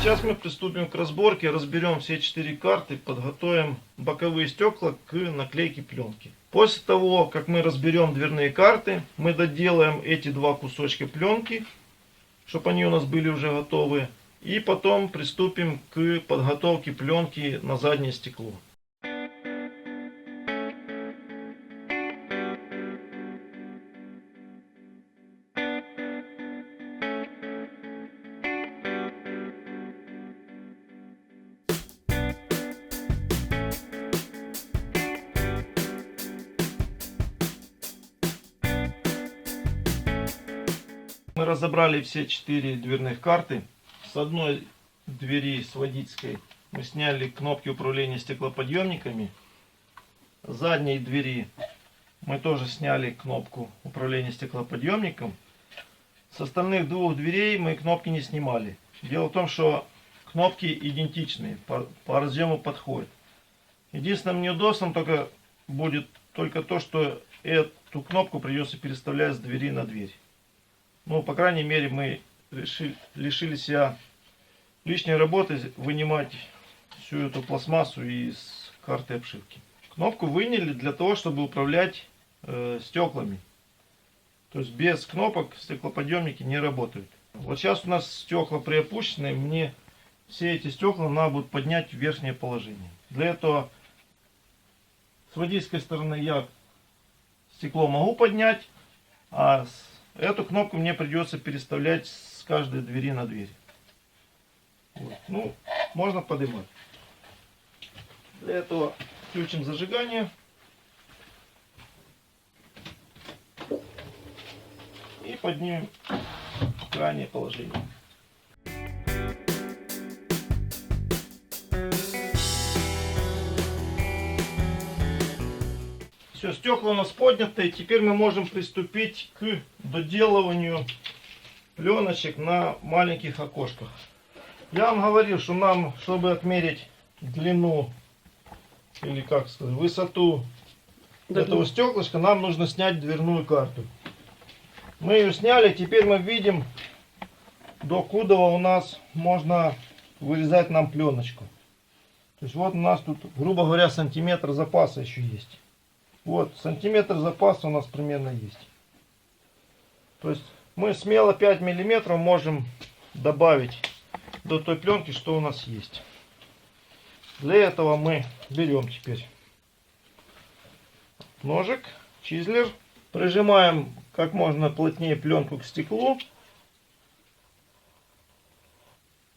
Сейчас мы приступим к разборке, разберем все 4 карты, подготовим боковые стекла к наклейке пленки. После того, как мы разберем дверные карты, мы доделаем эти 2 кусочка пленки, чтобы они у нас были уже готовы. И потом приступим к подготовке пленки на заднее стекло. Мы разобрали все 4 дверных карты. С одной двери, с водительской, мы сняли кнопки управления стеклоподъемниками. С задней двери мы тоже сняли кнопку управления стеклоподъемником. С остальных 2 дверей мы кнопки не снимали. Дело в том, что кнопки идентичные, по разъему подходят. Единственным неудобством будет только то, что эту кнопку придется переставлять с двери на дверь. Ну, по крайней мере, мы лишили себя лишней работы вынимать всю эту пластмассу из карты обшивки. Кнопку выняли для того, чтобы управлять стеклами. То есть без кнопок стеклоподъемники не работают. Вот сейчас у нас стекла приопущенные, мне все эти стекла надо будет поднять в верхнее положение. Для этого с водительской стороны я стекло могу поднять, а эту кнопку мне придется переставлять с каждой двери на дверь. Вот. Ну, можно поднимать. Для этого включим зажигание. И поднимем в крайнее положение. Все, стекла у нас подняты. Теперь мы можем приступить к доделыванию пленочек на маленьких окошках. Я вам говорил, что нам, чтобы отмерить длину или как сказать, высоту этого стеклышка, нам нужно снять дверную карту. Мы ее сняли, теперь мы видим, докуда у нас можно вырезать нам пленочку. То есть вот у нас тут, грубо говоря, сантиметр запаса еще есть. Вот, сантиметр запаса у нас примерно есть. То есть мы смело 5 миллиметров можем добавить до той пленки, что у нас есть. Для этого мы берем теперь ножик, чизлер, прижимаем как можно плотнее пленку к стеклу.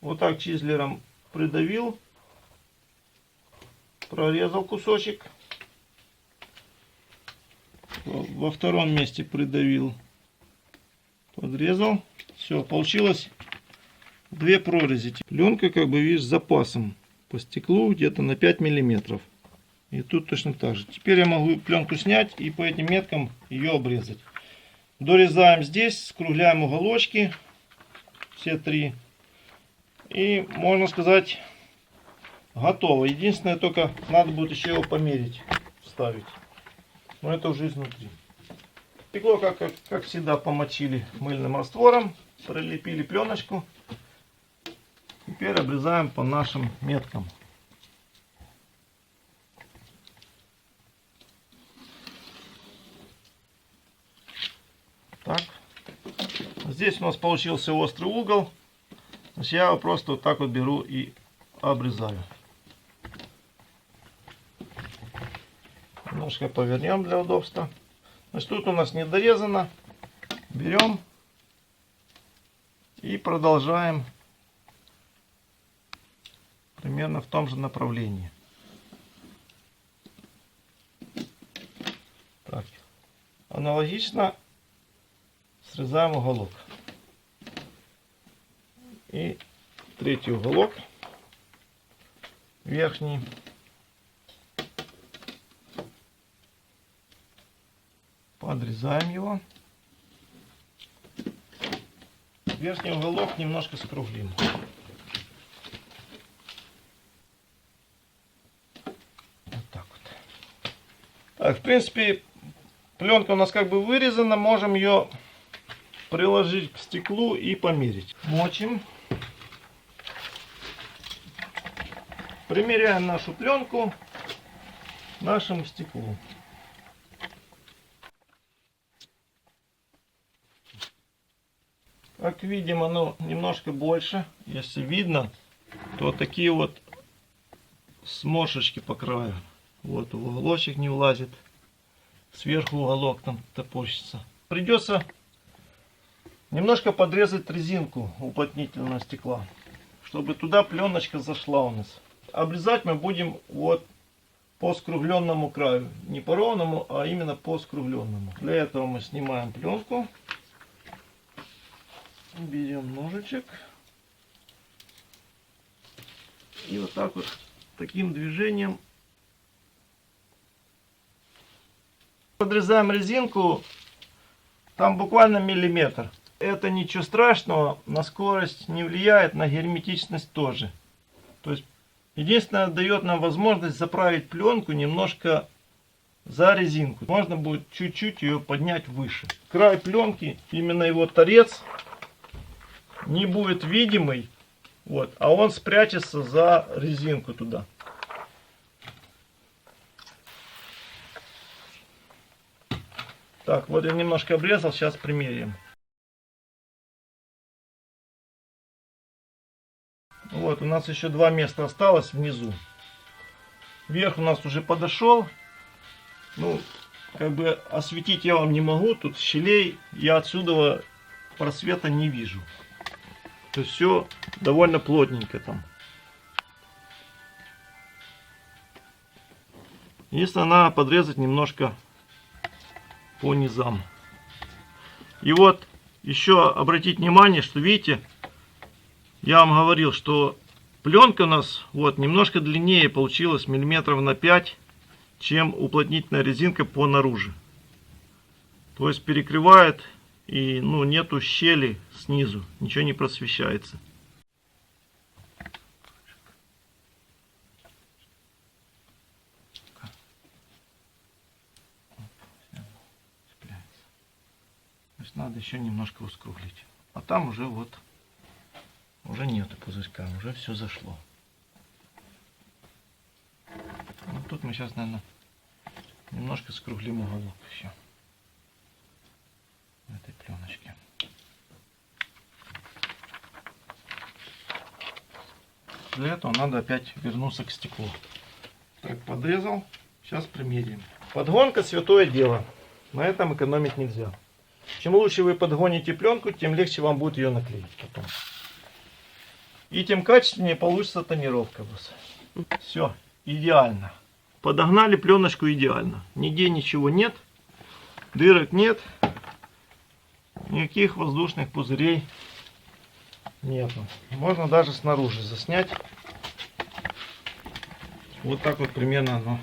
Вот так чизлером придавил, прорезал кусочек. Во втором месте придавил, подрезал. Все, получилось 2 прорези. Пленка, как бы, видишь, с запасом по стеклу где-то на 5 миллиметров. И тут точно так же. Теперь я могу пленку снять и по этим меткам ее обрезать. Дорезаем здесь, скругляем уголочки, все 3. И, можно сказать, готово. Единственное, только надо будет еще его померить, вставить. Но это уже изнутри. Стекло, как всегда, помочили мыльным раствором, прилепили пленочку. Теперь обрезаем по нашим меткам. Так. Здесь у нас получился острый угол. Значит, я его просто вот так вот беру и обрезаю. Немножко повернем для удобства. Значит, тут у нас не дорезано. Берем и продолжаем примерно в том же направлении. Так. Аналогично срезаем уголок. И 3-й уголок, верхний. Подрезаем его. Верхний уголок немножко скруглим. Вот так вот. Так, в принципе, пленка у нас как бы вырезана. Можем ее приложить к стеклу и померить. Мочим. Примеряем нашу пленку к нашему стеклу. Как видим, оно немножко больше. Если видно, то такие вот сморшечки по краю. Вот в уголочек не влазит. Сверху уголок там топорщится. Придется немножко подрезать резинку уплотнительного стекла, чтобы туда пленочка зашла у нас. Обрезать мы будем вот по скругленному краю. Не по ровному, а именно по скругленному. Для этого мы снимаем пленку. Берем ножичек. И вот так вот таким движением подрезаем резинку. Там буквально миллиметр. Это ничего страшного, на скорость не влияет, на герметичность тоже. То есть единственное, дает нам возможность заправить пленку немножко за резинку. Можно будет чуть-чуть ее поднять выше. Край пленки, именно его торец, не будет видимый, вот, а он спрячется за резинку туда. Так, вот я немножко обрезал, сейчас примерим. Вот, у нас еще два места осталось внизу. Верх у нас уже подошел. Ну, как бы осветить я вам не могу. Тут щелей я отсюда просвета не вижу. То есть все довольно плотненько там. Если надо подрезать немножко по низам. И вот еще обратить внимание, что видите, я вам говорил, что пленка у нас вот немножко длиннее получилась, миллиметров на 5, чем уплотнительная резинка по наружу. То есть перекрывает и ну, нету щели снизу, ничего не просвещается. То есть надо еще немножко ускруглить. А там уже вот уже нету пузырька, уже все зашло. Вот тут мы сейчас, наверное, немножко скруглим уголок еще в этой пленочке. Для этого надо опять вернуться к стеклу. Так, подрезал. Сейчас примерим. Подгонка святое дело. На этом экономить нельзя. Чем лучше вы подгоните пленку, тем легче вам будет ее наклеить потом. И тем качественнее получится тонировка у вас. Все, идеально. Подогнали пленочку идеально. Нигде ничего нет. Дырок нет. Никаких воздушных пузырей нету. Можно даже снаружи заснять. Вот так вот примерно оно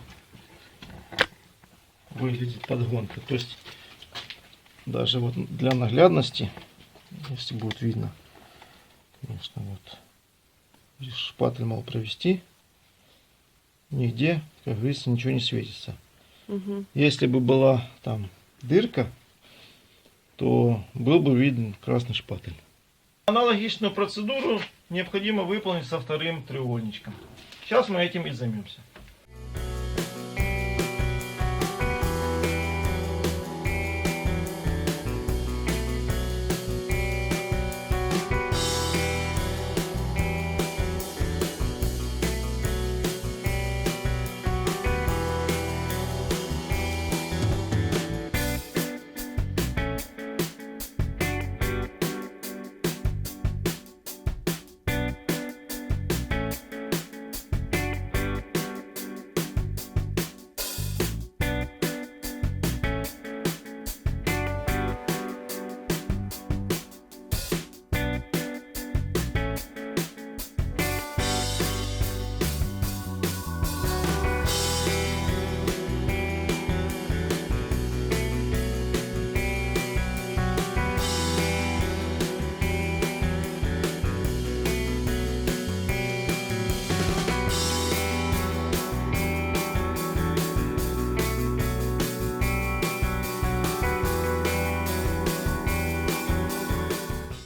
выглядит подгонка. То есть даже вот для наглядности, если будет видно, конечно, вот здесь шпатель мог провести, нигде, как говорится, ничего не светится. Если бы была там дырка, то был бы виден красный шпатель. Аналогичную процедуру необходимо выполнить со вторым треугольничком. Сейчас мы этим и займемся.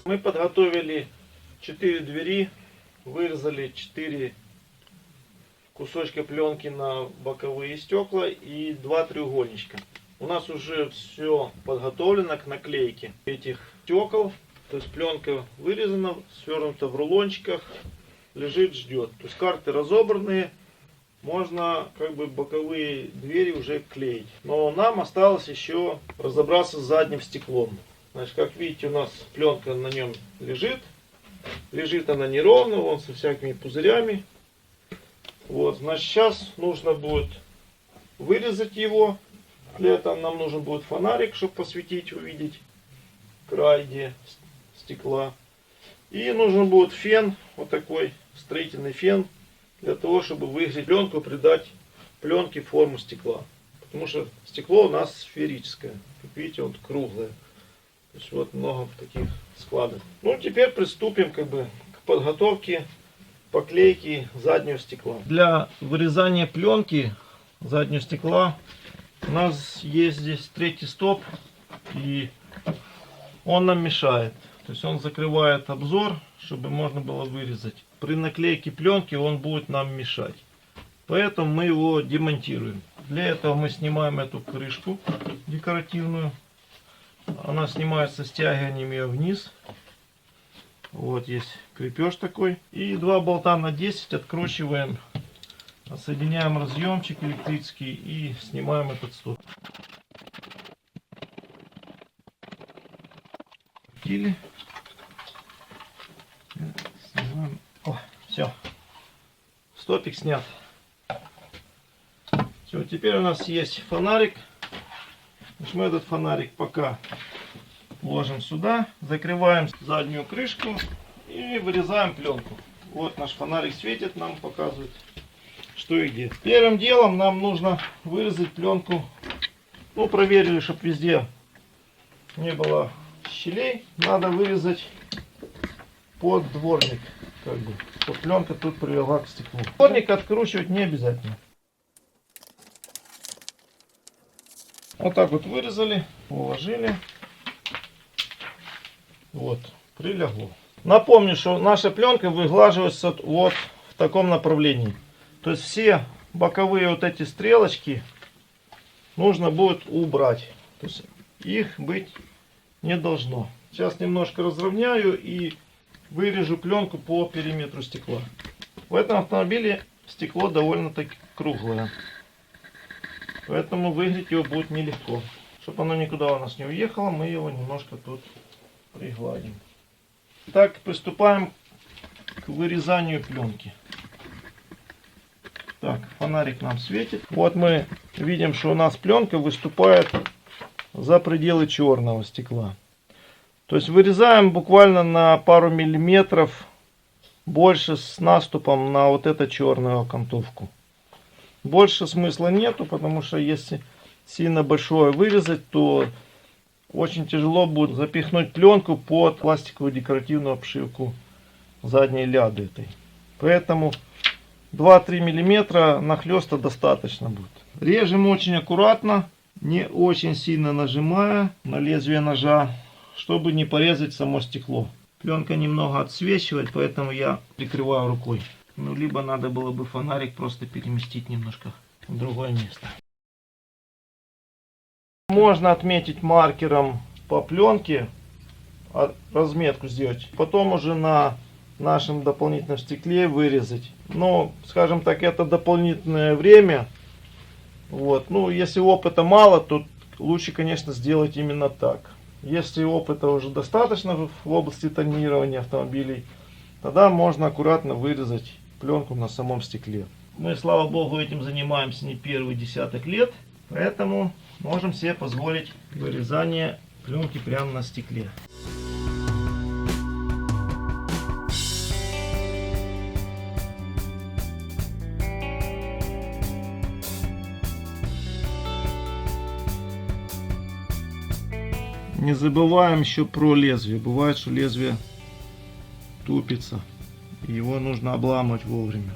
Мы подготовили 4 двери, вырезали 4 кусочка пленки на боковые стекла и 2 треугольничка. У нас уже все подготовлено к наклейке этих стекол. То есть пленка вырезана, свернута в рулончиках, лежит, ждет. То есть карты разобранные, можно как бы боковые двери уже клеить. Но нам осталось еще разобраться с задним стеклом. Значит, как видите, у нас пленка на нем лежит. Лежит она неровно, вон со всякими пузырями. Вот, значит, сейчас нужно будет вырезать его. Для этого нам нужен будет фонарик, чтобы посветить, увидеть край где стекла. И нужен будет фен, вот такой строительный фен, для того, чтобы выгреть пленку, придать пленке форму стекла. Потому что стекло у нас сферическое. Как видите, вот круглое. То есть вот много таких складок. Ну, теперь приступим как бы к подготовке поклейки заднего стекла. Для вырезания пленки заднего стекла у нас есть здесь третий стоп, и он нам мешает. То есть он закрывает обзор, чтобы можно было вырезать. При наклейке пленки он будет нам мешать. Поэтому мы его демонтируем. Для этого мы снимаем эту крышку декоративную. Она снимается стягиванием ее вниз. Вот есть крепеж такой. И 2 болта на 10 откручиваем. Отсоединяем разъемчик электрический и снимаем этот стоп. Снимаем. О, все. Стопик снят. Все, теперь у нас есть фонарик. Значит, мы этот фонарик пока ложим сюда, закрываем заднюю крышку и вырезаем пленку. Вот наш фонарик светит, нам показывает, что и где. Первым делом нам нужно вырезать пленку. Ну, проверили, чтобы везде не было щелей. Надо вырезать под дворник, как бы, чтобы пленка тут прилегла к стеклу. Дворник откручивать не обязательно. Вот так вот вырезали, уложили. Вот, прилегло. Напомню, что наша пленка выглаживается вот в таком направлении. То есть все боковые вот эти стрелочки нужно будет убрать. То есть их быть не должно. Сейчас немножко разровняю и вырежу пленку по периметру стекла. В этом автомобиле стекло довольно-таки круглое. Поэтому выгреть его будет нелегко. Чтобы оно никуда у нас не уехало, мы его немножко тут пригладим. Так, приступаем к вырезанию пленки. Так, фонарик нам светит. Вот мы видим, что у нас пленка выступает за пределы черного стекла. То есть вырезаем буквально на пару миллиметров больше с наступом на вот эту черную окантовку. Больше смысла нету, потому что если сильно большое вырезать, то очень тяжело будет запихнуть пленку под пластиковую декоративную обшивку задней ляды этой. Поэтому 2-3 миллиметра нахлеста достаточно будет. Режем очень аккуратно, не очень сильно нажимая на лезвие ножа, чтобы не порезать само стекло. Пленка немного отсвечивает, поэтому я прикрываю рукой. Ну, либо надо было бы фонарик просто переместить немножко в другое место. Можно отметить маркером по пленке, разметку сделать. Потом уже на нашем дополнительном стекле вырезать. Но, скажем так, это дополнительное время. Вот. Ну, если опыта мало, то лучше, конечно, сделать именно так. Если опыта уже достаточно в области тонирования автомобилей, тогда можно аккуратно вырезать пленку на самом стекле. Мы, слава богу, этим занимаемся не первый десяток лет, поэтому можем себе позволить вырезание пленки прямо на стекле. Не забываем еще про лезвие. Бывает, что лезвие тупится. Его нужно обламывать вовремя.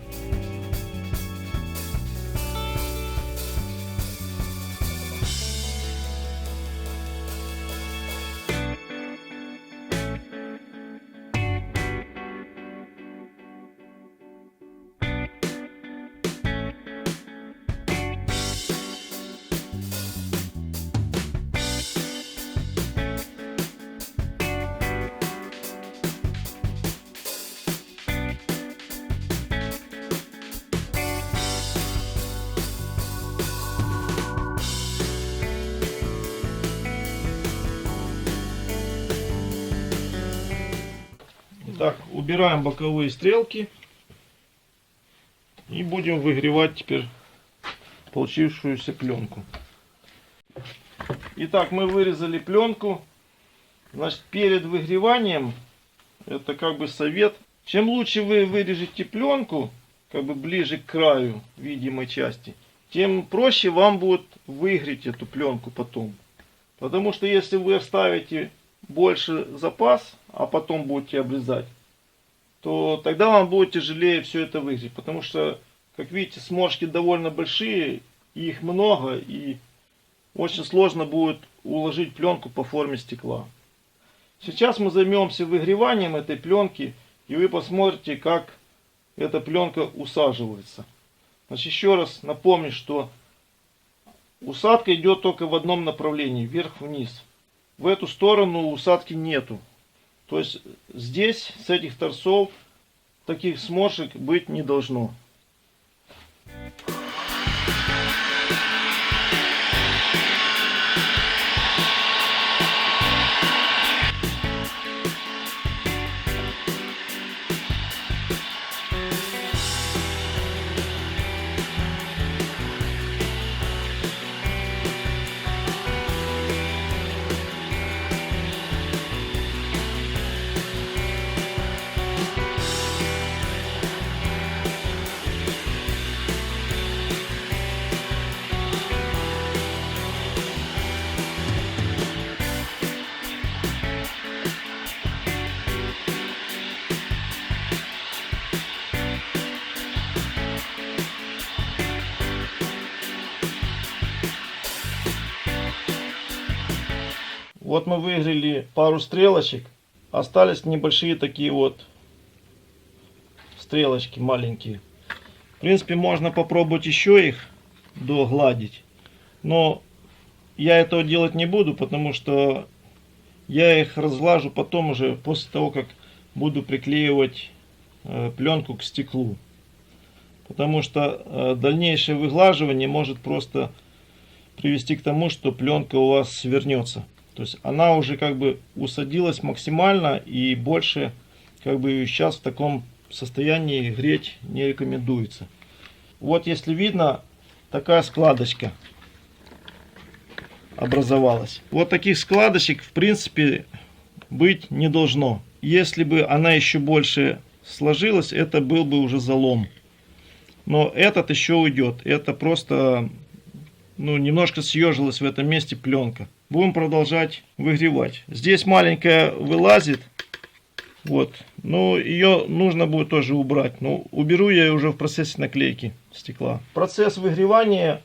Так, убираем боковые стрелки. И будем выгревать теперь получившуюся пленку. Итак, мы вырезали пленку. Значит, перед выгреванием, это как бы совет. Чем лучше вы вырежете пленку, как бы ближе к краю видимой части, тем проще вам будет выгреть эту пленку потом. Потому что если вы оставите больше запас, а потом будете обрезать, то тогда вам будет тяжелее все это выгреть. Потому что, как видите, сморшки довольно большие, их много, и очень сложно будет уложить пленку по форме стекла. Сейчас мы займемся выгреванием этой пленки, и вы посмотрите, как эта пленка усаживается. Значит, еще раз напомню, что усадка идет только в одном направлении, вверх-вниз. В эту сторону усадки нету. То есть здесь, с этих торцов, таких сморшек быть не должно. Вот мы выгрели пару стрелочек. Остались небольшие такие вот стрелочки маленькие. В принципе, можно попробовать еще их догладить. Но я этого делать не буду, потому что я их разглажу потом уже, после того, как буду приклеивать пленку к стеклу. Потому что дальнейшее выглаживание может просто привести к тому, что пленка у вас свернется. То есть она уже как бы усадилась максимально, и больше как бы сейчас в таком состоянии греть не рекомендуется. Вот если видно, такая складочка образовалась. Вот таких складочек в принципе быть не должно. Если бы она еще больше сложилась, это был бы уже залом. Но этот еще уйдет. Это просто немножко съежилась в этом месте пленка. Будем продолжать выгревать. Здесь маленькая вылазит. Вот. Но ее нужно будет тоже убрать. Но уберу я ее уже в процессе наклейки стекла. Процесс выгревания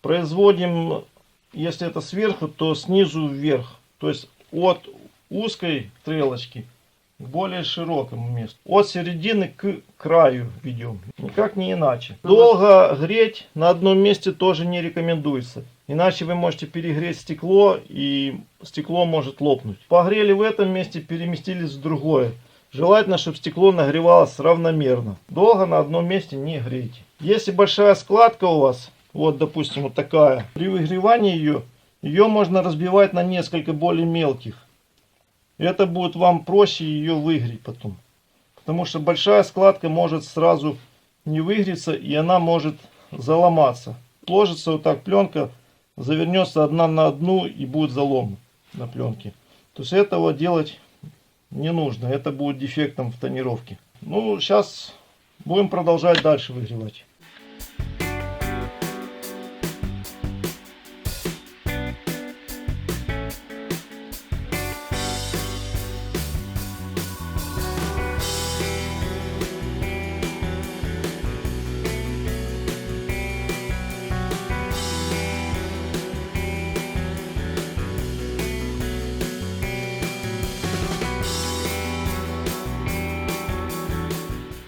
производим, если это сверху, то снизу вверх. То есть от узкой стрелочки к более широкому месту. От середины к краю ведем. Никак не иначе. Долго греть на одном месте тоже не рекомендуется. Иначе вы можете перегреть стекло, и стекло может лопнуть. Погрели в этом месте, переместились в другое. Желательно, чтобы стекло нагревалось равномерно. Долго на одном месте не грейте. Если большая складка у вас, вот допустим вот такая, при выгревании ее можно разбивать на несколько более мелких. Это будет вам проще ее выгреть потом. Потому что большая складка может сразу не выгреться, и она может заломаться. Сложится вот так пленка, завернется одна на одну, и будет залом на пленке. То есть этого делать не нужно. Это будет дефектом в тонировке. Ну, сейчас будем продолжать дальше выгревать.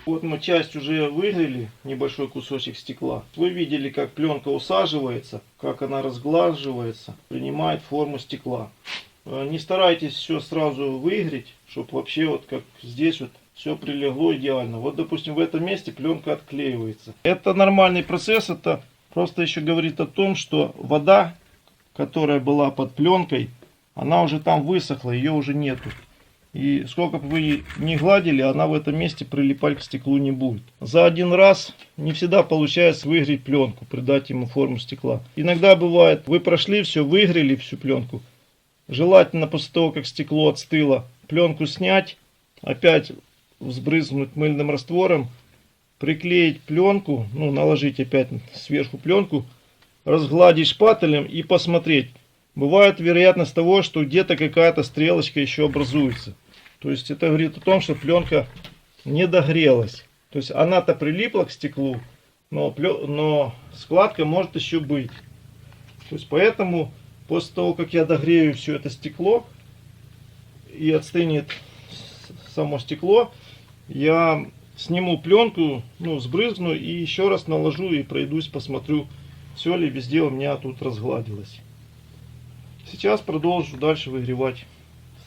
Вот мы часть уже выгрели, небольшой кусочек стекла. Вы видели, как пленка усаживается, как она разглаживается, принимает форму стекла. Не старайтесь все сразу выгреть, чтобы вообще вот как здесь вот все прилегло идеально. Вот допустим в этом месте пленка отклеивается. Это нормальный процесс, это просто еще говорит о том, что вода, которая была под пленкой, она уже там высохла, ее уже нету. И сколько бы вы ни гладили, она в этом месте прилипать к стеклу не будет. За один раз не всегда получается выгреть пленку, придать ему форму стекла. Иногда бывает, вы прошли все, выгрели всю пленку. Желательно после того, как стекло отстыло, пленку снять, опять взбрызнуть мыльным раствором, приклеить пленку, наложить опять сверху пленку, разгладить шпателем и посмотреть. Бывает вероятность того, что где-то какая-то стрелочка еще образуется. То есть это говорит о том, что пленка не догрелась. То есть она-то прилипла к стеклу, но складка может еще быть. То есть поэтому после того, как я догрею все это стекло и отстынет само стекло, я сниму пленку, сбрызну и еще раз наложу и пройдусь, посмотрю, все ли везде у меня тут разгладилось. Сейчас продолжу дальше выгревать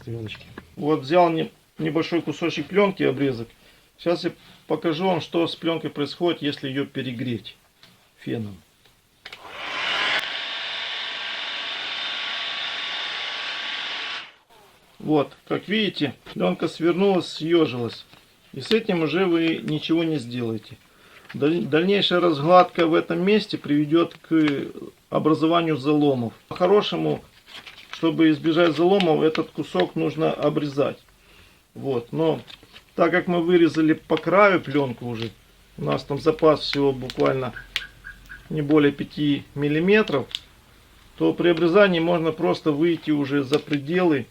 стрелочки. Вот взял небольшой кусочек пленки, обрезок. Сейчас я покажу вам, что с пленкой происходит, если ее перегреть феном. Вот, как видите, пленка свернулась, съежилась. И с этим уже вы ничего не сделаете. Дальнейшая разгладка в этом месте приведет к образованию заломов. По-хорошему, чтобы избежать заломов, этот кусок нужно обрезать. Вот, но так как мы вырезали по краю пленку уже, у нас там запас всего буквально не более 5 миллиметров, то при обрезании можно просто выйти уже за пределы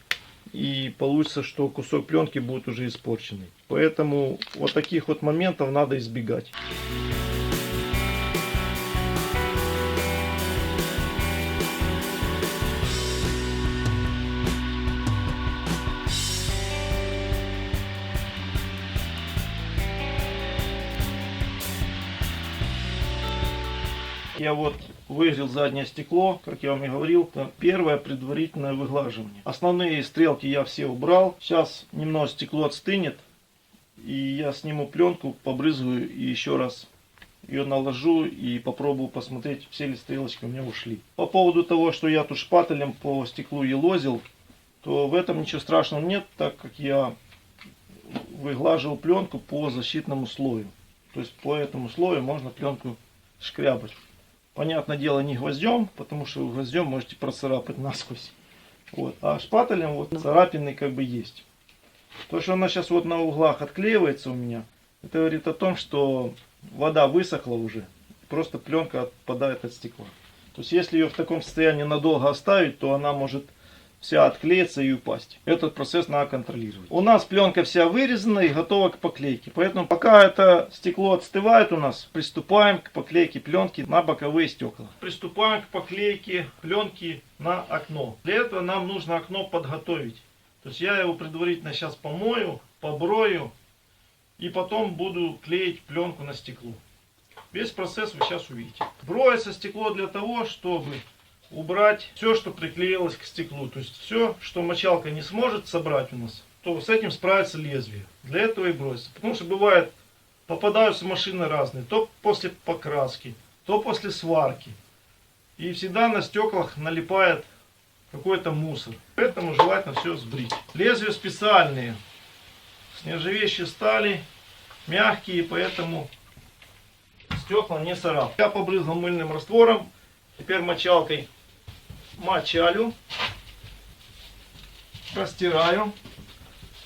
и получится, что кусок пленки будет уже испорченный. Поэтому вот таких вот моментов надо избегать. Я вот выгрел заднее стекло, как я вам и говорил, это первое предварительное выглаживание. Основные стрелки я все убрал. Сейчас немного стекло отстынет, и я сниму пленку, побрызгаю и еще раз ее наложу и попробую посмотреть, все ли стрелочки у меня ушли. По поводу того, что я тут шпателем по стеклу елозил, то в этом ничего страшного нет, так как я выглаживал пленку по защитному слою. То есть по этому слою можно пленку шкрябать. Понятное дело, не гвоздем, потому что гвоздем можете процарапать насквозь. Вот. А шпателем вот царапины как бы есть. То, что она сейчас вот на углах отклеивается у меня, это говорит о том, что вода высохла уже. Просто пленка отпадает от стекла. То есть если ее в таком состоянии надолго оставить, то она может вся отклеится и упасть. Этот процесс надо контролировать. У нас пленка вся вырезана и готова к поклейке. Поэтому пока это стекло отстывает у нас, приступаем к поклейке пленки на боковые стекла. Приступаем к поклейке пленки на окно. Для этого нам нужно окно подготовить. То есть я его предварительно сейчас помою, поброю и потом буду клеить пленку на стекло. Весь процесс вы сейчас увидите. Броется стекло для того, чтобы убрать все, что приклеилось к стеклу. То есть все, что мочалка не сможет собрать у нас, то с этим справится лезвие. Для этого и броется. Потому что бывает, попадаются машины разные. То после покраски, то после сварки. И всегда на стеклах налипает какой-то мусор. Поэтому желательно все сбрить. Лезвия специальные. С нержавеющей стали. Мягкие, поэтому стекла не царапают. Я побрызгал мыльным раствором. Теперь мочалкой мочалю, растираю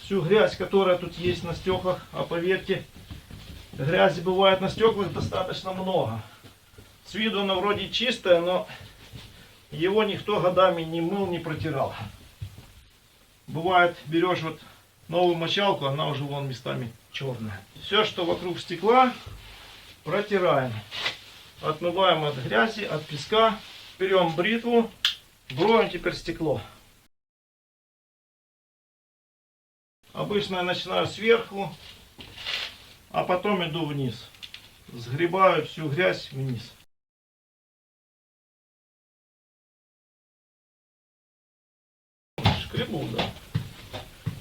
всю грязь, которая тут есть на стеклах. А поверьте, грязи бывает на стеклах достаточно много. С виду она вроде чистая, но его никто годами не мыл, не протирал. Бывает, берешь вот новую мочалку, она уже вон местами черная. Все, что вокруг стекла, протираем. Отмываем от грязи, от песка. Берем бритву, броем теперь стекло. Обычно я начинаю сверху, а потом иду вниз. Сгребаю всю грязь вниз. Шкребу, да.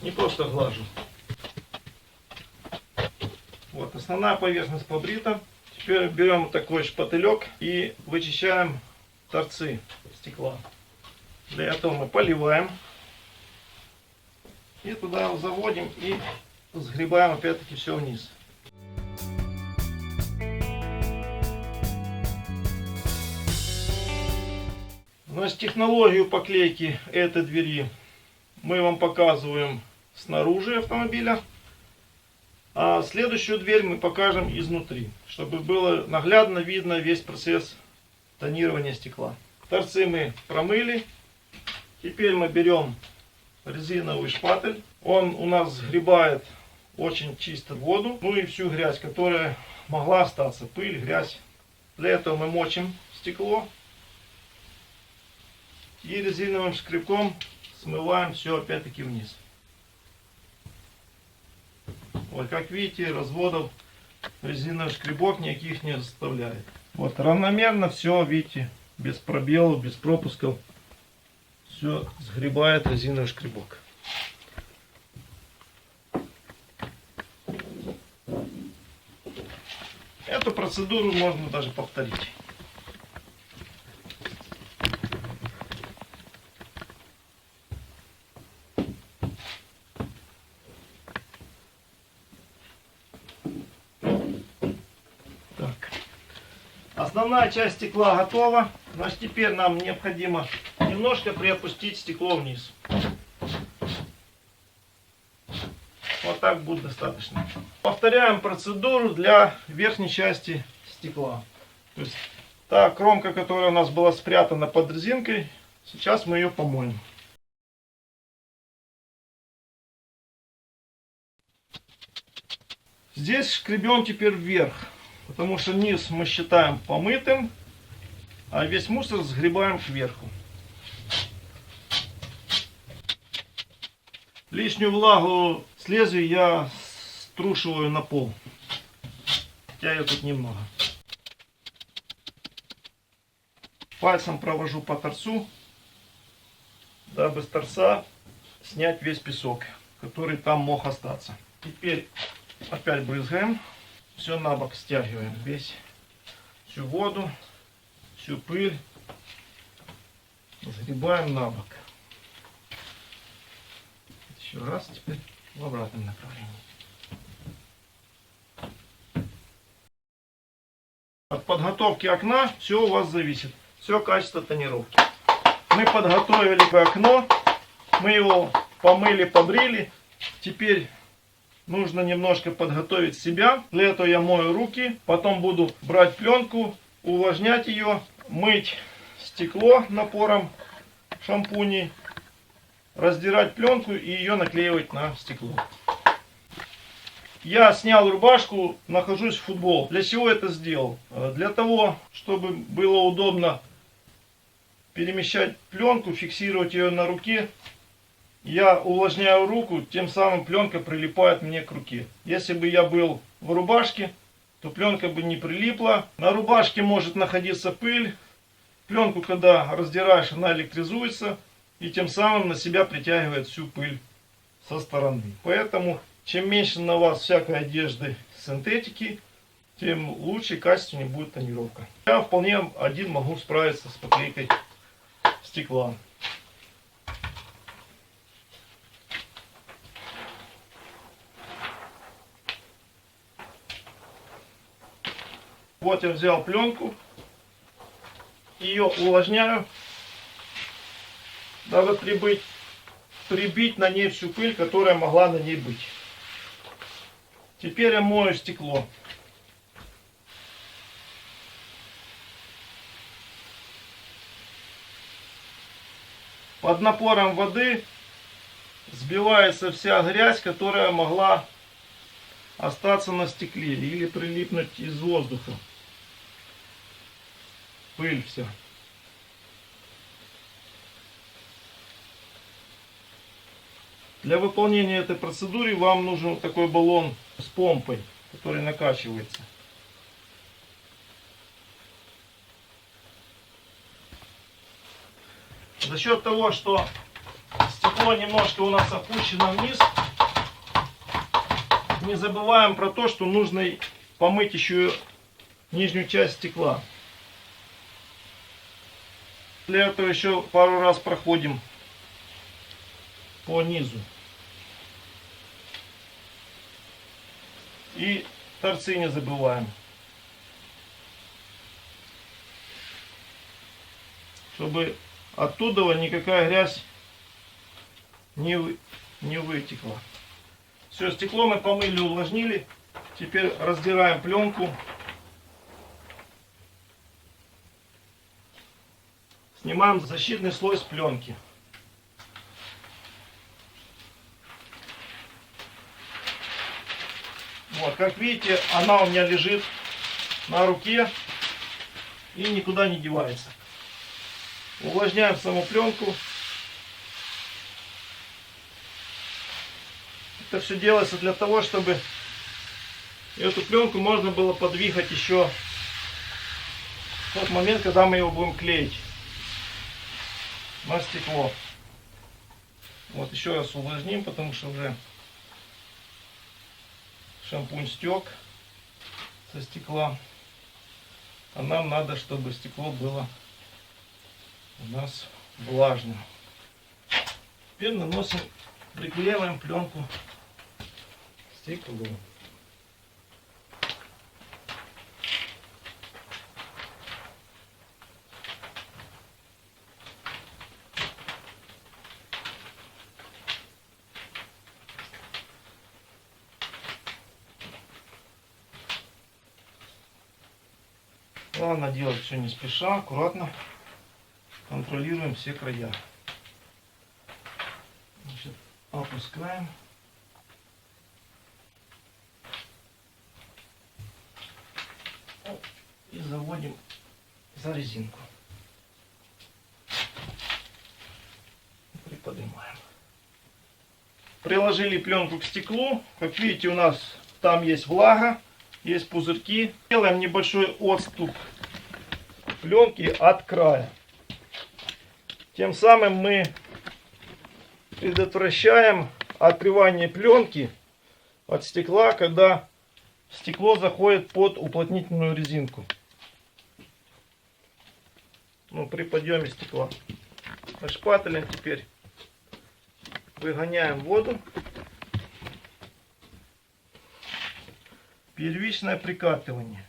Не просто глажу. Вот основная поверхность побрита. Теперь берем вот такой шпателек и вычищаем торцы стекла. Для этого мы поливаем И туда его заводим и сгребаем опять-таки все вниз. Значит, технологию поклейки этой двери мы вам показываем снаружи автомобиля. А следующую дверь мы покажем изнутри, чтобы было наглядно видно весь процесс тонирования стекла. Торцы мы промыли. Теперь мы берем резиновый шпатель. Он у нас сгребает очень чисто воду, ну и всю грязь, которая могла остаться, пыль, грязь. Для этого мы мочим стекло и резиновым шкребком смываем все опять-таки вниз. Вот, как видите, разводов резиновый шкребок никаких не оставляет. Вот, равномерно все, видите, без пробелов, без пропусков. Все сгребает резиновый шкребок. Эту процедуру можно даже повторить. Так. Основная часть стекла готова. Значит, теперь нам необходимо немножко приопустить стекло вниз. Вот так будет достаточно. Повторяем процедуру для верхней части стекла. То есть та кромка, которая у нас была спрятана под резинкой, сейчас мы ее помоем. Здесь шкребем теперь вверх, потому что низ мы считаем помытым, а весь мусор сгребаем кверху. Лишнюю влагу с лезвия я струшиваю на пол. Хотя ее тут немного. Пальцем провожу по торцу, дабы с торца снять весь песок, который там мог остаться. Теперь опять брызгаем. Все на бок стягиваем. Всю воду, всю пыль. Сгребаем на бок. Еще раз, теперь в обратном направлении. От подготовки окна все у вас зависит. Все качество тонировки. Мы подготовили окно. Мы его помыли, побрили. Теперь нужно немножко подготовить себя. Для этого я мою руки. Потом буду брать пленку, увлажнять ее, мыть стекло напором шампуней, раздирать пленку и ее наклеивать на стекло. Я снял рубашку, нахожусь в футбол. Для чего это сделал? Для того, чтобы было удобно перемещать пленку, фиксировать ее на руке. Я увлажняю руку, тем самым пленка прилипает мне к руке. Если бы я был в рубашке, то пленка бы не прилипла. На рубашке может находиться пыль. Пленку, когда раздираешь, она электризуется. И тем самым на себя притягивает всю пыль со стороны. Поэтому, чем меньше на вас всякой одежды синтетики, тем лучше и качественнее будет тонировка. Я вполне один могу справиться с поклейкой стекла. Вот я взял пленку, ее увлажняю, дабы прибить на ней всю пыль, которая могла на ней быть. Теперь я мою стекло. Под напором воды сбивается вся грязь, которая могла остаться на стекле или прилипнуть из воздуха. Пыль вся. Для выполнения этой процедуры вам нужен вот такой баллон с помпой, который накачивается. За счет того, что стекло немножко у нас опущено вниз, не забываем про то, что нужно помыть еще нижнюю часть стекла. Для этого еще пару раз проходим по низу. И торцы не забываем. Чтобы оттуда никакая грязь не вытекла. Все, стекло мы помыли, увлажнили. Теперь раздираем пленку. Снимаем защитный слой с пленки. Вот, как видите, она у меня лежит на руке и никуда не девается. Увлажняем саму пленку. Это все делается для того, чтобы эту пленку можно было подвигать еще в тот момент, когда мы его будем клеить на стекло. Вот еще раз увлажним, потому что уже шампунь стек со стекла. А нам надо, чтобы стекло было у нас влажным. Теперь наносим, приклеиваем пленку к стеклу. Главное делать все не спеша, аккуратно. Контролируем все края. Значит, опускаем. И заводим за резинку. Приподнимаем. Приложили пленку к стеклу. Как видите, у нас там есть влага, есть пузырьки. Делаем небольшой отступ пленки от края. Тем самым мы предотвращаем отрывание пленки от стекла, когда стекло заходит под уплотнительную резинку. Ну, при подъеме стекла. Шпателем теперь выгоняем воду. Первичное прикатывание.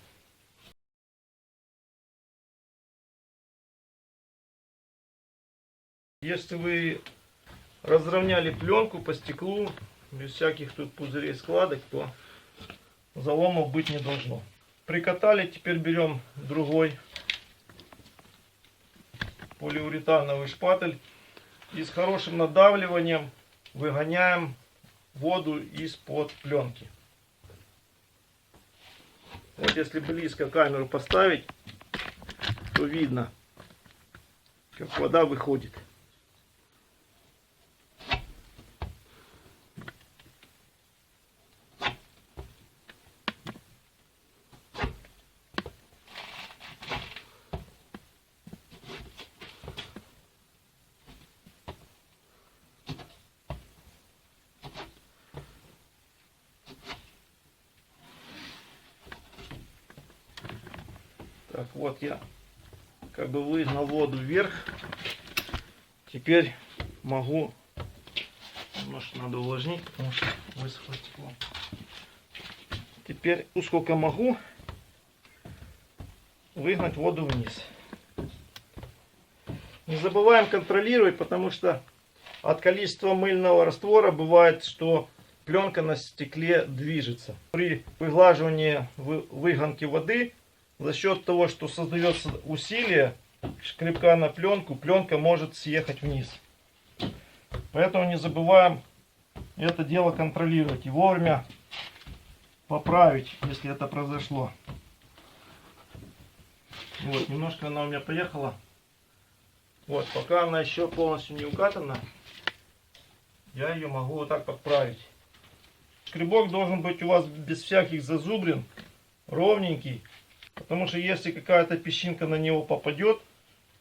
Если вы разровняли пленку по стеклу, без всяких тут пузырей, складок, то заломов быть не должно. Прикатали, теперь берем другой полиуретановый шпатель и с хорошим надавливанием выгоняем воду из-под пленки. Вот если близко камеру поставить, то видно, как вода выходит. Так, вот я как бы выгнал воду вверх. Теперь могу, немножко надо увлажнить, потому что высохло стекло. Теперь, сколько могу, выгнать воду вниз. Не забываем контролировать, потому что от количества мыльного раствора бывает, что пленка на стекле движется. При выглаживании выгонки воды, за счет того, что создается усилие шкребка на пленку, пленка может съехать вниз. Поэтому не забываем это дело контролировать и вовремя поправить, если это произошло. Вот, немножко она у меня поехала. Вот, пока она еще полностью не укатана, я ее могу вот так подправить. Шкребок должен быть у вас без всяких зазубрин, ровненький. Потому что если какая-то песчинка на него попадет,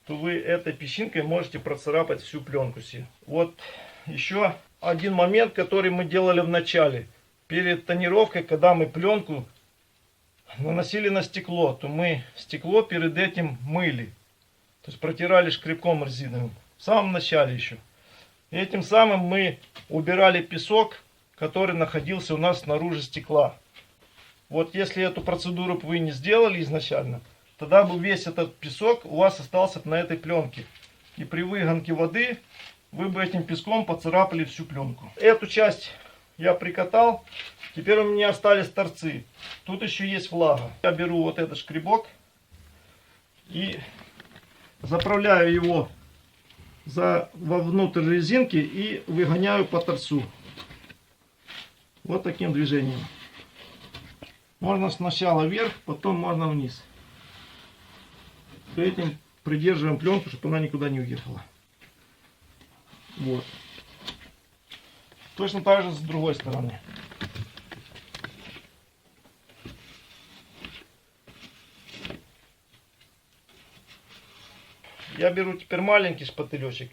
то вы этой песчинкой можете процарапать всю пленку себе. Вот еще один момент, который мы делали в начале. Перед тонировкой, когда мы пленку наносили на стекло, то мы стекло перед этим мыли. То есть протирали шкребком резиновым. В самом начале еще. И этим самым мы убирали песок, который находился у нас снаружи стекла. Вот если эту процедуру вы не сделали изначально, тогда бы весь этот песок у вас остался на этой пленке. И при выгонке воды вы бы этим песком поцарапали всю пленку. Эту часть я прикатал. Теперь у меня остались торцы. Тут еще есть влага. Я беру вот этот шкребок и заправляю его вовнутрь резинки и выгоняю по торцу. Вот таким движением. Можно сначала вверх, потом можно вниз. Этим придерживаем пленку, чтобы она никуда не уехала. Вот. Точно так же с другой стороны. Я беру теперь маленький шпателечек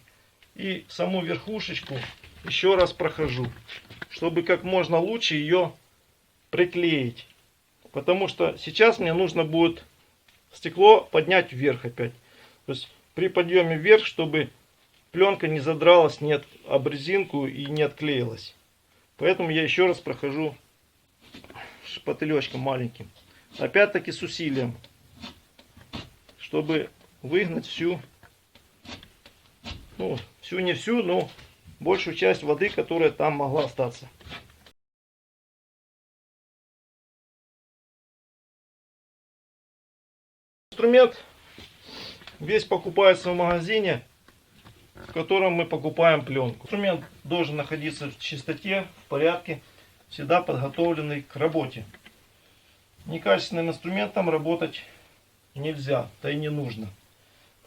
и саму верхушечку еще раз прохожу, чтобы как можно лучше ее приклеить. Потому что сейчас мне нужно будет стекло поднять вверх опять. То есть при подъеме вверх, чтобы пленка не задралась об резинку и не отклеилась. Поэтому я еще раз прохожу шпателечком маленьким. Опять-таки с усилием. Чтобы выгнать всю, не всю, но большую часть воды, которая там могла остаться. Инструмент весь покупается в магазине, в котором мы покупаем пленку. Инструмент должен находиться в чистоте, в порядке, всегда подготовленный к работе. Некачественным инструментом работать нельзя, да и не нужно.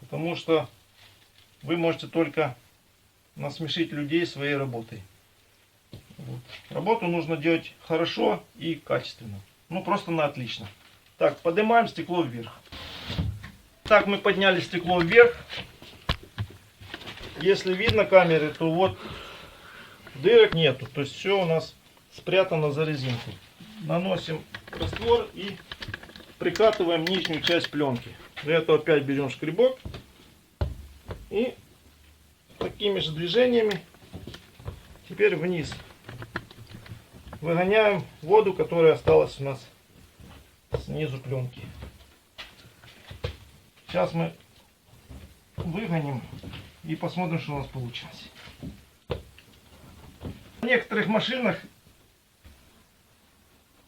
Потому что вы можете только насмешить людей своей работой. Вот. Работу нужно делать хорошо и качественно. Просто на отлично. Так, поднимаем стекло вверх. Так, мы подняли стекло вверх. Если видно камеры, то вот дырок нету. То есть все у нас спрятано за резинку. Наносим раствор и прикатываем нижнюю часть пленки. Для этого опять берем шкребок и такими же движениями теперь вниз выгоняем воду, которая осталась у нас снизу пленки. Сейчас мы выгоним и посмотрим, что у нас получилось. В некоторых машинах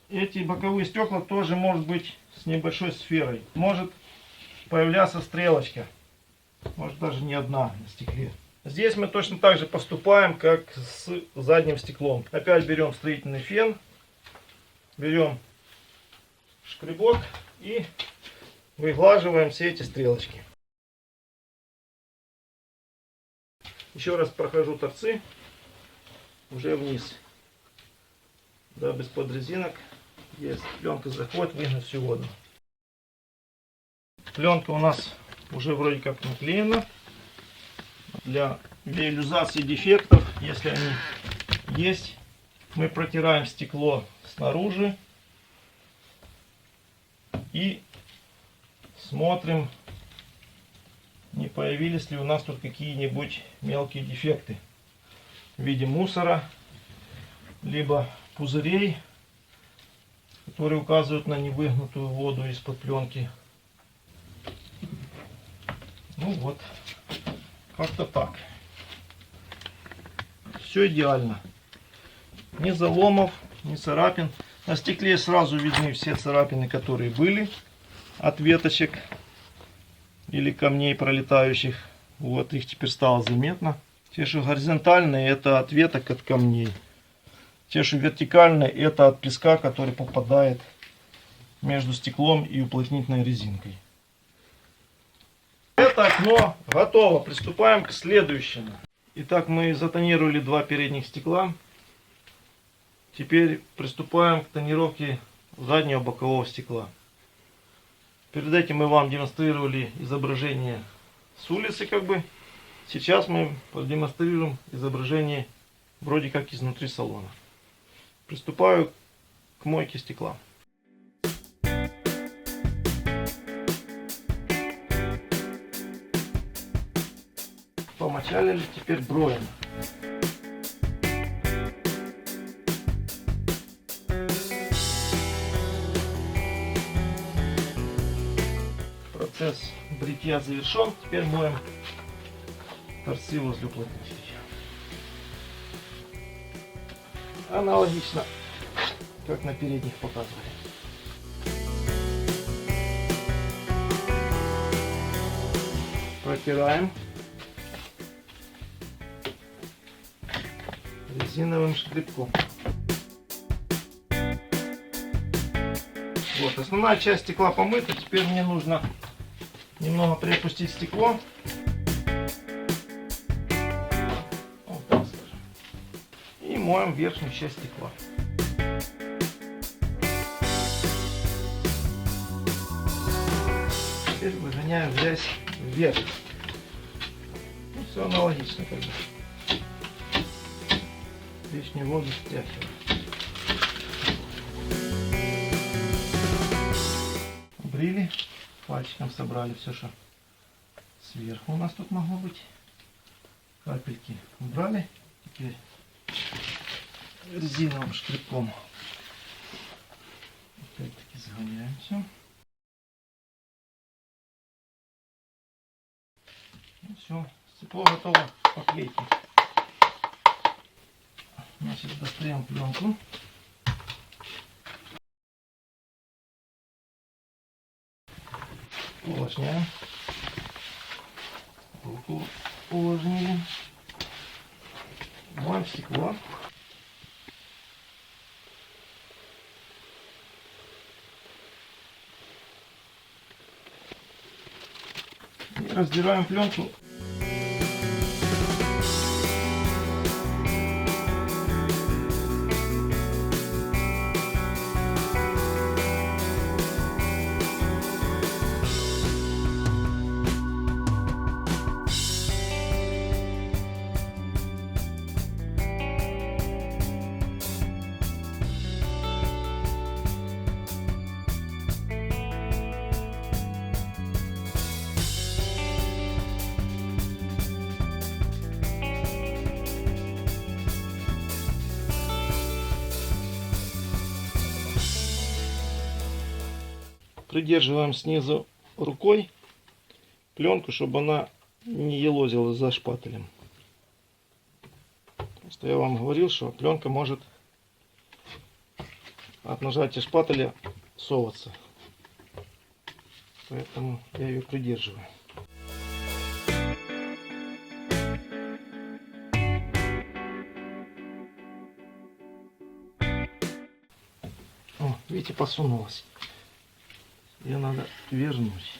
эти боковые стекла тоже может быть с небольшой сферой. Может появляться стрелочка. Может даже не одна на стекле. Здесь мы точно так же поступаем, как с задним стеклом. Опять берем строительный фен. Берем шкребок и выглаживаем все эти стрелочки. Еще раз прохожу торцы уже вниз. Да, без подрезинок. Есть. Пленка заходит, выгнать всю воду. Пленка у нас уже вроде как наклеена. Для реализации дефектов, если они есть, мы протираем стекло снаружи и смотрим, не появились ли у нас тут какие-нибудь мелкие дефекты в виде мусора, либо пузырей, которые указывают на невыгнутую воду из-под пленки. Вот, как-то так. Все идеально. Ни заломов, ни царапин. На стекле сразу видны все царапины, которые были от веточек или камней пролетающих. Вот их теперь стало заметно. Те, что горизонтальные, это от веток, от камней. Те, что вертикальные, это от песка, который попадает между стеклом и уплотнительной резинкой. Это окно готово. Приступаем к следующему. Итак, мы затонировали два передних стекла. Теперь приступаем к тонировке заднего бокового стекла. Перед этим мы вам демонстрировали изображение с улицы, Сейчас мы продемонстрируем изображение вроде как изнутри салона. Приступаю к мойке стекла. Помочалили, теперь броем. процесс бритья завершен. Теперь моем торцы возле уплотнителя. Аналогично, как на передних показывали. Протираем резиновым шкребком. Вот, основная часть стекла помыта. Теперь мне нужно немного приопустить стекло. Вот так скажем. И моем верхнюю часть стекла. Теперь выгоняем грязь вверх. Ну, все аналогично как бы. Лишнюю воду стряхиваем. Брили, пальчиком собрали все, что сверху у нас тут могло быть. Капельки убрали. Теперь резиновым шкребком опять-таки загоняем все. Ну все, стекло готово к поклейке. Значит, достаем пленку. Увлажняем. Руку увлажнили. Моем стекло. И раздираем пленку. Придерживаем снизу рукой пленку, чтобы она не елозила за шпателем. Просто я вам говорил, что пленка может от нажатия шпателя соваться. Поэтому я ее придерживаю. О, видите, посунулась. Ее надо вернуть.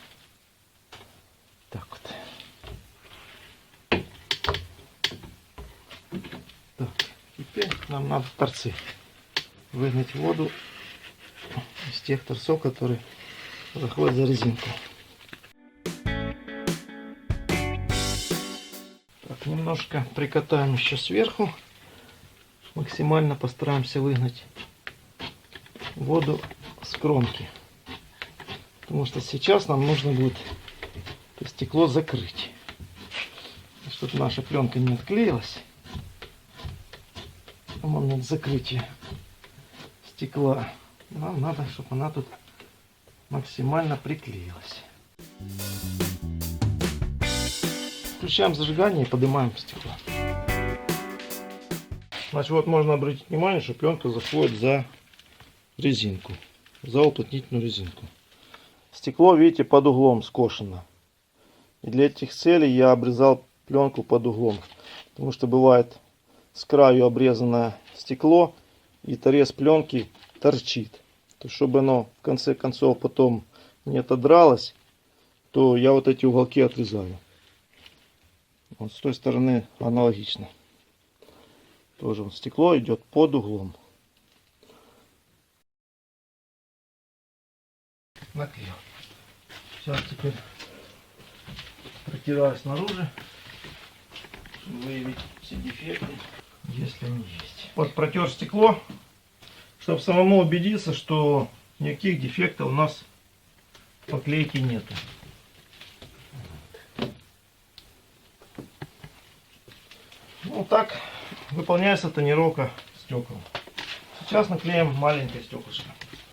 Так вот. Так, теперь нам надо торцы выгнать воду из тех торцов, которые заходят за резинку. Так, немножко прикатаем еще сверху. Максимально постараемся выгнать воду с кромки. Потому что сейчас нам нужно будет это стекло закрыть. Чтобы наша пленка не отклеилась. В момент закрытия стекла нам надо, чтобы она тут максимально приклеилась. Включаем зажигание и поднимаем стекло. Значит, вот можно обратить внимание, что пленка заходит за резинку, за уплотнительную резинку. Стекло, видите, под углом скошено. И для этих целей я обрезал пленку под углом. Потому что бывает с краю обрезанное стекло и торец пленки торчит. То есть, чтобы оно в конце концов потом не отодралось, то я вот эти уголки отрезаю. Вот с той стороны аналогично. Тоже вот стекло идет под углом. Наклеил. Сейчас теперь протираю снаружи, чтобы выявить все дефекты, если они есть. Вот протер стекло, чтобы самому убедиться, что никаких дефектов у нас в поклейке нету. Ну так выполняется тонировка стекол. Сейчас наклеим маленькое стеклышко.